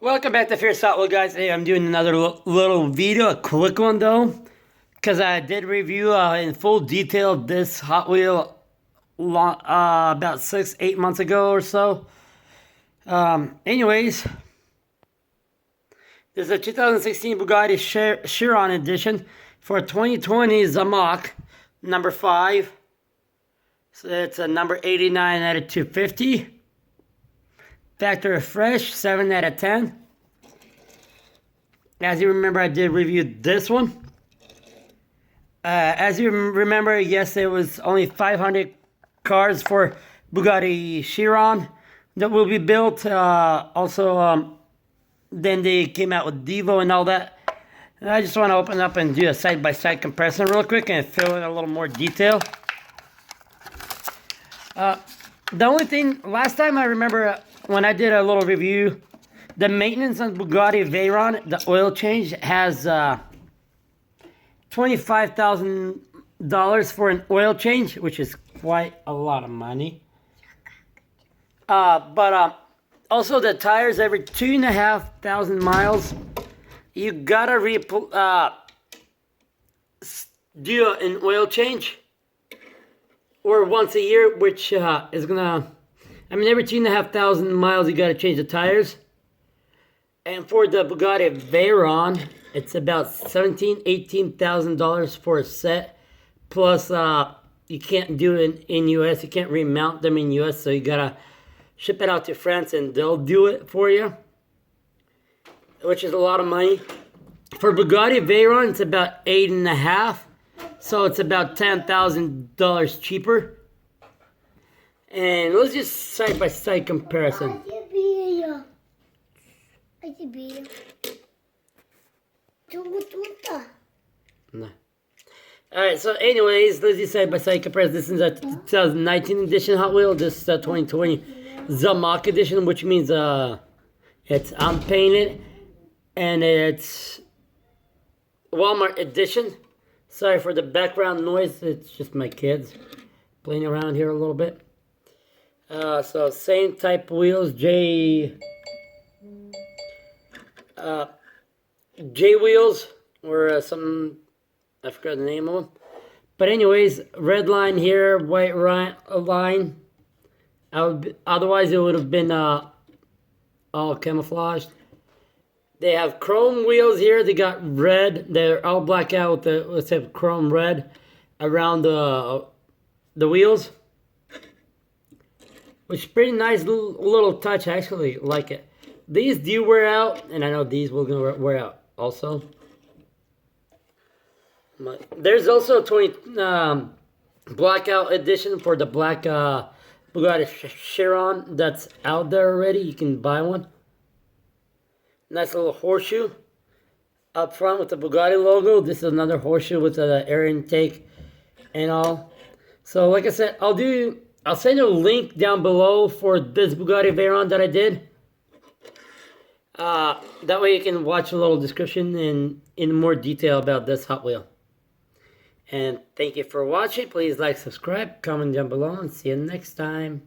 Welcome back to Fierce Hot Wheel, guys. Hey, I'm doing another little video, a quick one though, because I did review in full detail this Hot Wheel about 6-8 months ago or so. Anyways, this is a 2016 Bugatti Chiron edition for 2020 Zamac number 5. So it's a number 89 out of 250. Factor of fresh, 7 out of 10. As you remember, I did review this one. As you remember, yes, there was only 500 cars for Bugatti Chiron that will be built. Then they came out with Devo and all that. And I just want to open up and do a side-by-side comparison real quick and fill in a little more detail. The only thing, last time I remember when I did a little review, the maintenance on Bugatti Veyron, the oil change, has $25,000 for an oil change, which is quite a lot of money. But also the tires, every 2,500 miles, you gotta do an oil change, or once a year, which is gonna, every 2,500 miles you gotta change the tires. And for the Bugatti Veyron, it's about $18,000 for a set. Plus, you can't do it in US. You can't remount them in US, so you gotta ship it out to France and they'll do it for you, which is a lot of money. For Bugatti Veyron, it's about $8,500, so it's about $10,000 cheaper. And let's just side-by-side comparison. No. Alright, so anyways, let's do side-by-side comparison. This is a 2019 edition Hot Wheel. This is a 2020 Zamac edition, which means it's unpainted. And it's Walmart edition. Sorry for the background noise. It's just my kids playing around here a little bit. So same type of wheels, J wheels, or some, I forgot the name of them. But anyways, red line here, white line. Otherwise it would have been all camouflaged. They have chrome wheels here. They got red. They're all black out with the chrome red around the wheels, which is pretty nice little touch. I actually like it. These do wear out, and I know these will wear out also. There's also a 20 blackout edition for the black Bugatti Chiron that's out there already. You can buy one. Nice little horseshoe up front with the Bugatti logo. This is another horseshoe with the air intake and all. So like I said, I'll send you a link down below for this Bugatti Veyron that I did. That way you can watch a little description and in more detail about this Hot Wheel. And thank you for watching. Please like, subscribe, comment down below, and see you next time.